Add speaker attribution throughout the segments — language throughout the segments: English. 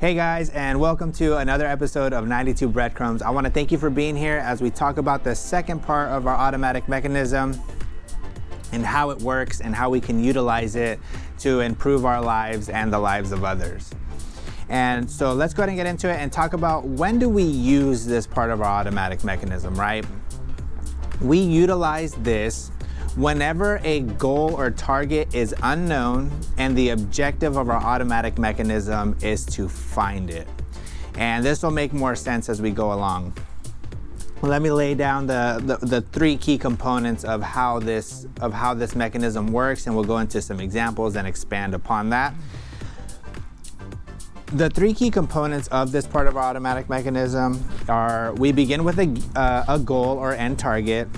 Speaker 1: Hey guys, and welcome to another episode of 92 Breadcrumbs. I want to thank you for being here as we talk about the second part of our automatic mechanism and how it works and how we can utilize it to improve our lives and the lives of others. And so let's go ahead and get into it and talk about when do we use this part of our automatic mechanism, right? We utilize this whenever a goal or target is unknown and the objective of our automatic mechanism is to find it. And this will make more sense as we go along. Let me lay down the three key components of how this mechanism works, and we'll go into some examples and expand upon that. The three key components of this part of our automatic mechanism are: we begin with a goal or end target.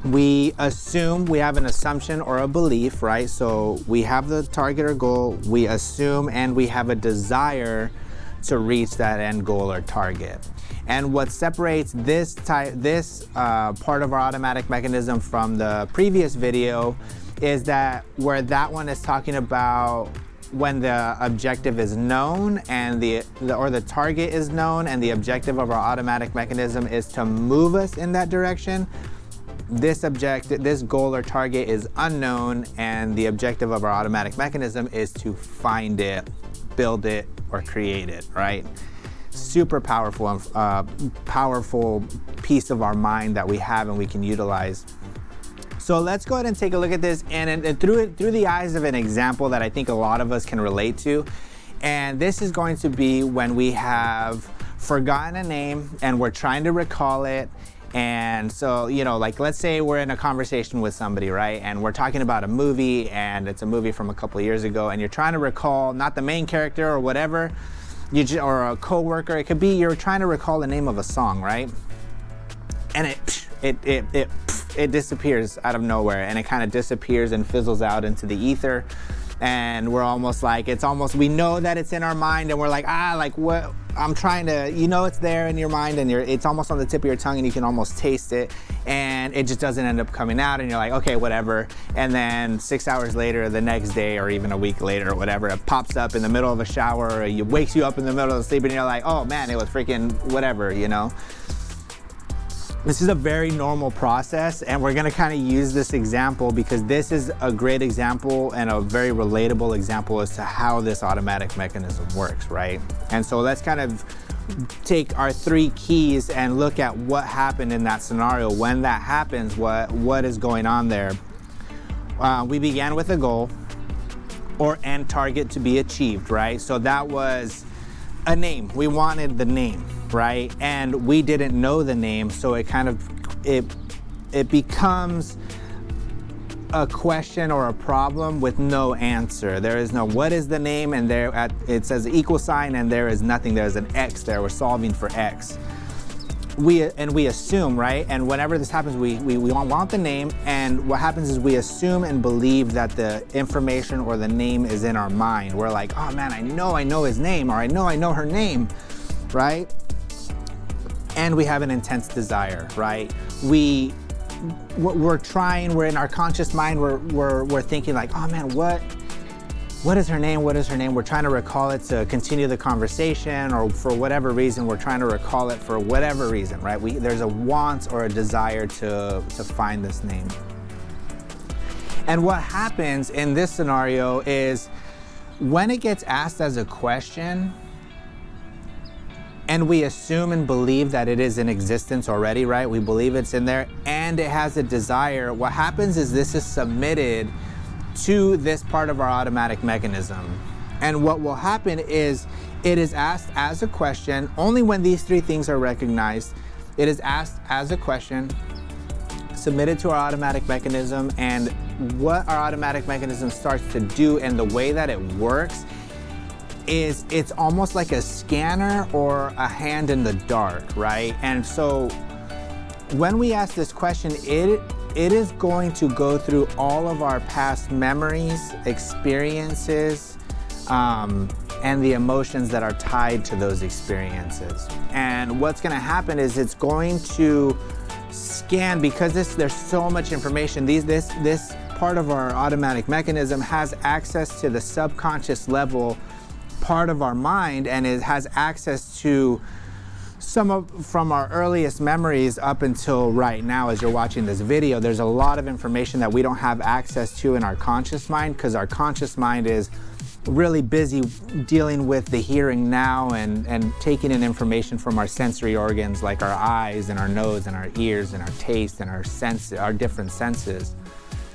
Speaker 1: We assume, we have an assumption or a belief, right? So we have the target or goal, we assume, and we have a desire to reach that end goal or target. And what separates this part of our automatic mechanism from the previous video is that where that one is talking about when the objective is known and the target is known and the objective of our automatic mechanism is to move us in that direction. This goal or target is unknown, and the objective of our automatic mechanism is to find it, build it, or create it, right? Super powerful, powerful piece of our mind that we have and we can utilize. So let's go ahead and take a look at this, and through the eyes of an example that I think a lot of us can relate to. And this is going to be when we have forgotten a name and we're trying to recall it. And so, like, let's say we're in a conversation with somebody, right? And we're talking about a movie, and it's a movie from a couple of years ago, and you're trying to recall not the main character or whatever, or a coworker. It could be you're trying to recall the name of a song, right? And it disappears out of nowhere, and it kind of disappears and fizzles out into the ether. And we're almost like, we know that it's in our mind, and we're like, what? I'm trying to, it's there in your mind, and it's almost on the tip of your tongue, and you can almost taste it, and it just doesn't end up coming out, and you're like, okay, whatever. And then 6 hours later, the next day, or even a week later, or whatever, it pops up in the middle of a shower, or it wakes you up in the middle of sleep, and you're like, oh man, it was freaking whatever, This is a very normal process, and we're gonna kind of use this example because this is a great example and a very relatable example as to how this automatic mechanism works, right? And so let's kind of take our three keys and look at what happened in that scenario. When that happens, what is going on there? We began with a goal or end target to be achieved, right? So that was a name. We wanted the name, right? And we didn't know the name, so it becomes a question or a problem with no answer. There is no what is the name, and it says equal sign, and there is nothing. There's an X there. We're solving for X. We assume, right? And whenever this happens, we want the name, and what happens is we assume and believe that the information or the name is in our mind. We're like, oh man, I know his name, or I know her name, right? And we have an intense desire, right? We're in our conscious mind, we're thinking like, oh man, what is her name? What is her name? We're trying to recall it to continue the conversation, or for whatever reason, we're trying to recall it for whatever reason, right? There's a want or a desire to find this name. And what happens in this scenario is when it gets asked as a question, and we assume and believe that it is in existence already, right? We believe it's in there, and it has a desire. What happens is this is submitted to this part of our automatic mechanism. And what will happen is it is asked as a question only when these three things are recognized. It is asked as a question, submitted to our automatic mechanism, and what our automatic mechanism starts to do and the way that it works is it's almost like a scanner or a hand in the dark, right? And so when we ask this question, it is going to go through all of our past memories, experiences, and the emotions that are tied to those experiences. And what's gonna happen is it's going to scan, because there's so much information. This part of our automatic mechanism has access to the subconscious level part of our mind, and it has access to from our earliest memories up until right now. As you're watching this video, there's a lot of information that we don't have access to in our conscious mind, because our conscious mind is really busy dealing with the here and now and taking in information from our sensory organs, like our eyes and our nose and our ears and our taste and our different senses.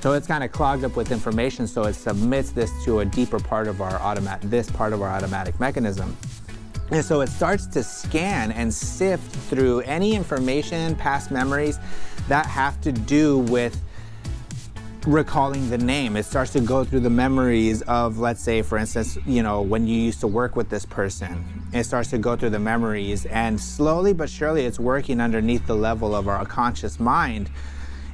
Speaker 1: So it's kind of clogged up with information, so it submits this to a deeper part of our automatic mechanism. And so it starts to scan and sift through any information, past memories that have to do with recalling the name. It starts to go through the memories of, let's say, for instance, when you used to work with this person. It starts to go through the memories, and slowly but surely it's working underneath the level of our conscious mind.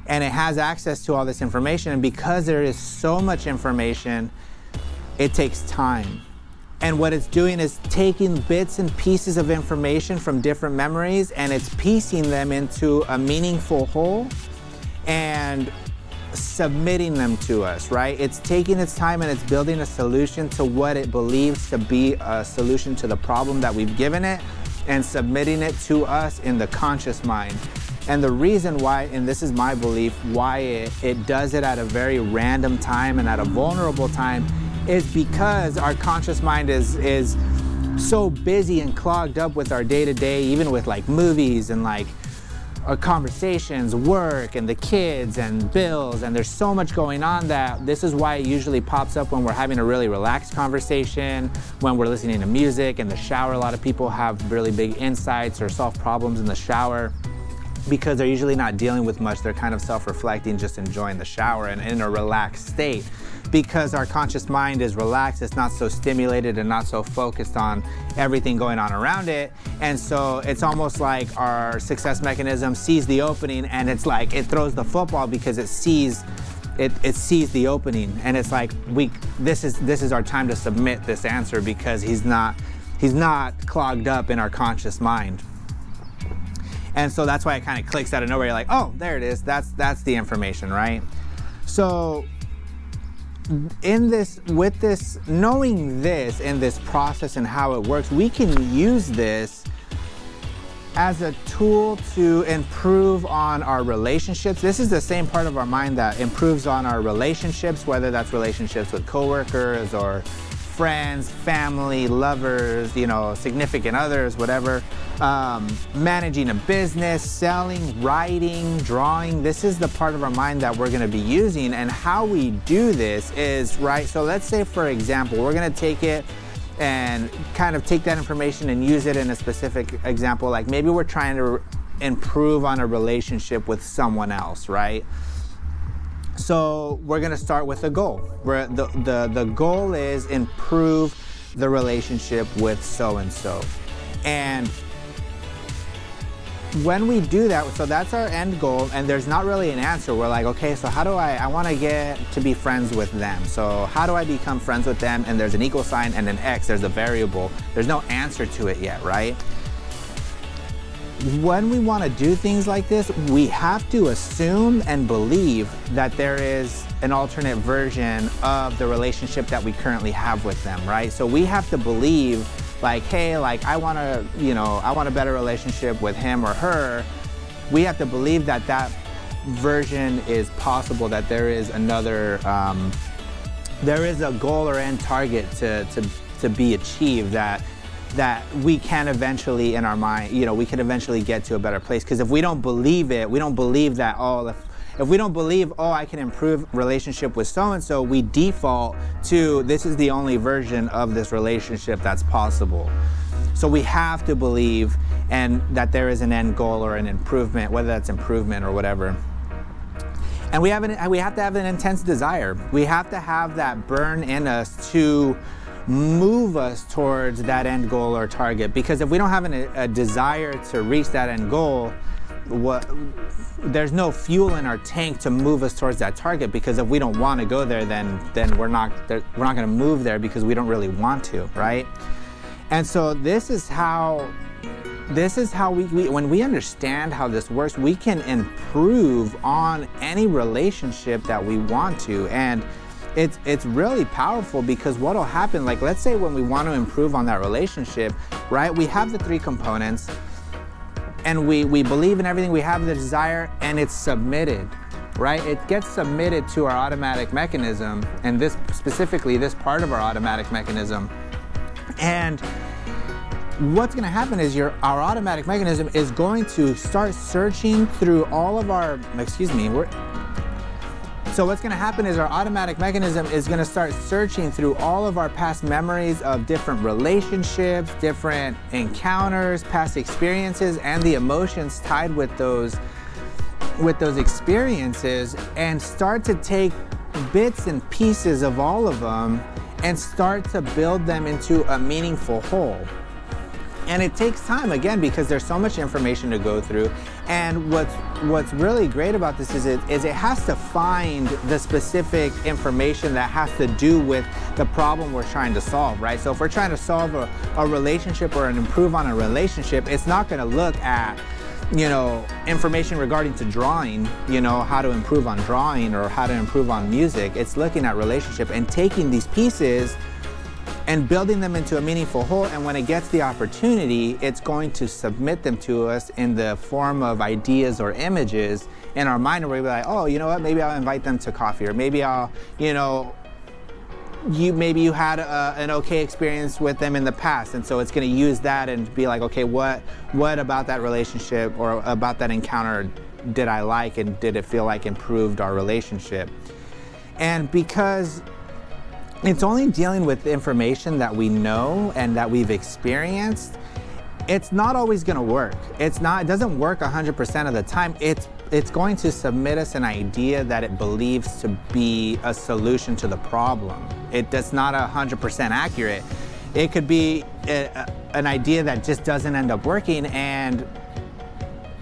Speaker 1: And it has access to all this information, and because there is so much information, it takes time. And what it's doing is taking bits and pieces of information from different memories, and it's piecing them into a meaningful whole and submitting them to us, right? It's taking its time and it's building a solution to what it believes to be a solution to the problem that we've given it, and submitting it to us in the conscious mind. And the reason why, and this is my belief, why it does it at a very random time and at a vulnerable time, is because our conscious mind is so busy and clogged up with our day-to-day, even with like movies and like our conversations, work, and the kids and bills, and there's so much going on that this is why it usually pops up when we're having a really relaxed conversation, when we're listening to music in the shower. A lot of people have really big insights or solve problems in the shower because they're usually not dealing with much. They're kind of self-reflecting, just enjoying the shower and in a relaxed state. Because our conscious mind is relaxed, it's not so stimulated and not so focused on everything going on around it. And so it's almost like our success mechanism sees the opening, and it's like it throws the football because it sees the opening, and it's like this is our time to submit this answer, because he's not clogged up in our conscious mind. And so that's why it kind of clicks out of nowhere. You're like, oh, there it is. That's the information, right? So knowing this in this process and how it works, we can use this as a tool to improve on our relationships. This is the same part of our mind that improves on our relationships, whether that's relationships with coworkers or friends, family, lovers, significant others, whatever. Managing a business, selling, writing, drawing. This is the part of our mind that we're going to be using. And how we do this is, right, so let's say, for example, we're going to take it and kind of take that information and use it in a specific example. Like maybe we're trying to improve on a relationship with someone else, right? So we're going to start with a goal. The goal is improve the relationship with so-and-so. And when we do that, so that's our end goal, and there's not really an answer. We're like, okay, so how do I want to get to be friends with them. So how do I become friends with them? And there's an equal sign and an X, there's a variable. There's no answer to it yet, right? When we want to do things like this, we have to assume and believe that there is an alternate version of the relationship that we currently have with them, right? So we have to believe, like, hey, like I want a better relationship with him or her. We have to believe that that version is possible, that there is another, there is a goal or end target to be achieved, that we can eventually, in our mind, we can eventually get to a better place. Because if we don't believe it, we don't believe that, if we don't believe, I can improve relationship with so-and-so, we default to, this is the only version of this relationship that's possible. So we have to believe and that there is an end goal or an improvement, whether that's improvement or whatever. And we have to have an intense desire. We have to have that burn in us to move us towards that end goal or target. Because if we don't have a desire to reach that end goal, there's no fuel in our tank to move us towards that target. Because if we don't want to go there, then we're not going to move there because we don't really want to, right? And so this is how we when we understand how this works, we can improve on any relationship that we want to. And it's really powerful, because what'll happen, like let's say when we want to improve on that relationship, right? We have the 3 components, and we believe in everything, we have the desire, and it's submitted, right? It gets submitted to our automatic mechanism, and this specifically, this part of our automatic mechanism. And what's going to happen is our automatic mechanism is going to start searching through all of our, so what's going to happen is our automatic mechanism is going to start searching through all of our past memories of different relationships, different encounters, past experiences, and the emotions tied with those experiences, and start to take bits and pieces of all of them and start to build them into a meaningful whole. And it takes time, again, because there's so much information to go through. And what's really great about this is it has to find the specific information that has to do with the problem we're trying to solve, right? So if we're trying to solve a relationship or improve on a relationship, it's not going to look at, information regarding to drawing, how to improve on drawing or how to improve on music. It's looking at relationship and taking these pieces and building them into a meaningful whole. And when it gets the opportunity, it's going to submit them to us in the form of ideas or images in our mind, where we'll be like, oh, you know what, maybe I'll invite them to coffee, or maybe I'll, maybe you had an okay experience with them in the past, and so it's going to use that and be like, okay, what about that relationship or about that encounter did I like, and did it feel like improved our relationship? And because it's only dealing with information that we know and that we've experienced, it's not always going to work. It doesn't work 100% of the time. It's going to submit us an idea that it believes to be a solution to the problem. It's not 100% accurate. It could be an idea that just doesn't end up working, and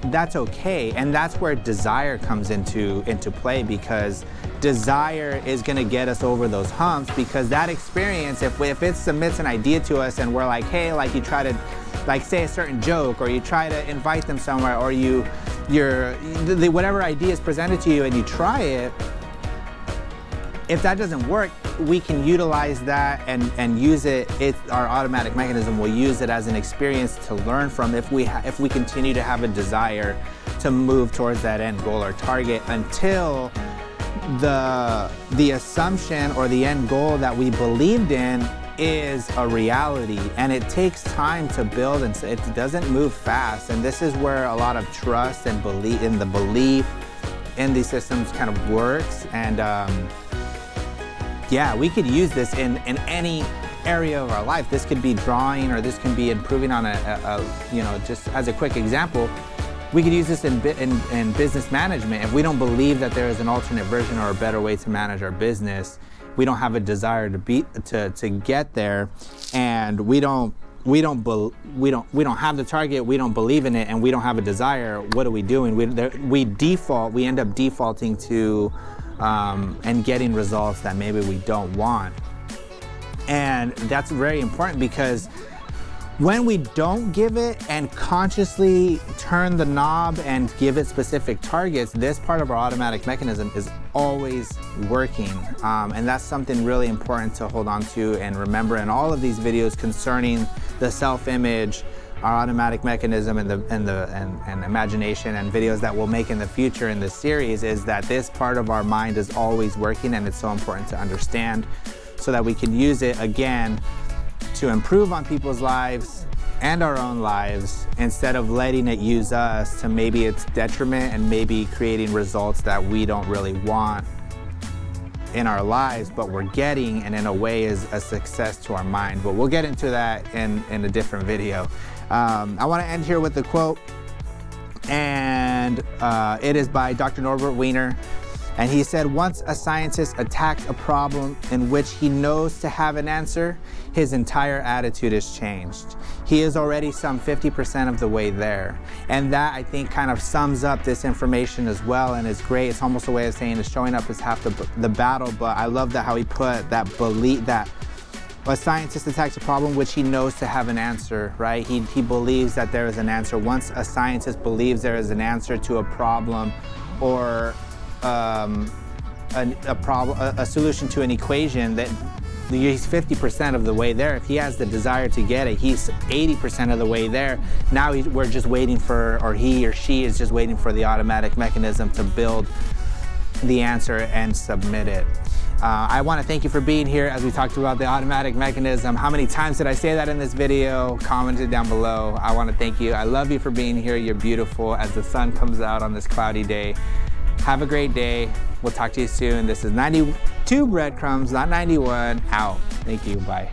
Speaker 1: that's okay. And that's where desire comes into play, because desire is going to get us over those humps, because that experience, if it submits an idea to us and we're like, hey, like you try to say a certain joke, or you try to invite them somewhere, or whatever idea is presented to you and you try it, if that doesn't work, we can utilize that and use it. Our automatic mechanism will use it as an experience to learn from, if we continue to have a desire to move towards that end goal or target, until the assumption or the end goal that we believed in is a reality. And it takes time to build, and it doesn't move fast. And this is where a lot of trust and belief in these systems kind of works. And we could use this in any area of our life. This could be drawing, or this can be improving on just as a quick example, we could use this in business management. If we don't believe that there is an alternate version or a better way to manage our business, we don't have a desire to get there, and we don't have the target, we don't believe in it, and we don't have a desire. What are we doing? We end up defaulting to and getting results that maybe we don't want. And that's very important, because when we don't give it and consciously turn the knob and give it specific targets, this part of our automatic mechanism is always working. And that's something really important to hold on to and remember in all of these videos concerning the self-image, our automatic mechanism, and imagination, and videos that we'll make in the future in this series, is that this part of our mind is always working, and it's so important to understand so that we can use it again to improve on people's lives and our own lives, instead of letting it use us to maybe its detriment and maybe creating results that we don't really want in our lives, but we're getting, and in a way is a success to our mind. But we'll get into that in a different video. I want to end here with a quote, and it is by Dr. Norbert Wiener. And he said, once a scientist attacks a problem in which he knows to have an answer, his entire attitude is changed. He is already some 50% of the way there. And that, I think, kind of sums up this information as well, and is great. It's almost a way of saying that showing up is half the battle, but I love how he put that belief that a scientist attacks a problem which he knows to have an answer, right? He believes that there is an answer. Once a scientist believes there is an answer to a problem, or a solution to an equation that he's 50% of the way there. If he has the desire to get it, he's 80% of the way there. Now we're just waiting for, or he or she is just waiting for the automatic mechanism to build the answer and submit it. I want to thank you for being here as we talked about the automatic mechanism. How many times did I say that in this video? Comment it down below. I want to thank you. I love you for being here. You're beautiful as the sun comes out on this cloudy day. Have a great day. We'll talk to you soon. This is 92 Breadcrumbs, not 91, out. Thank you. Bye.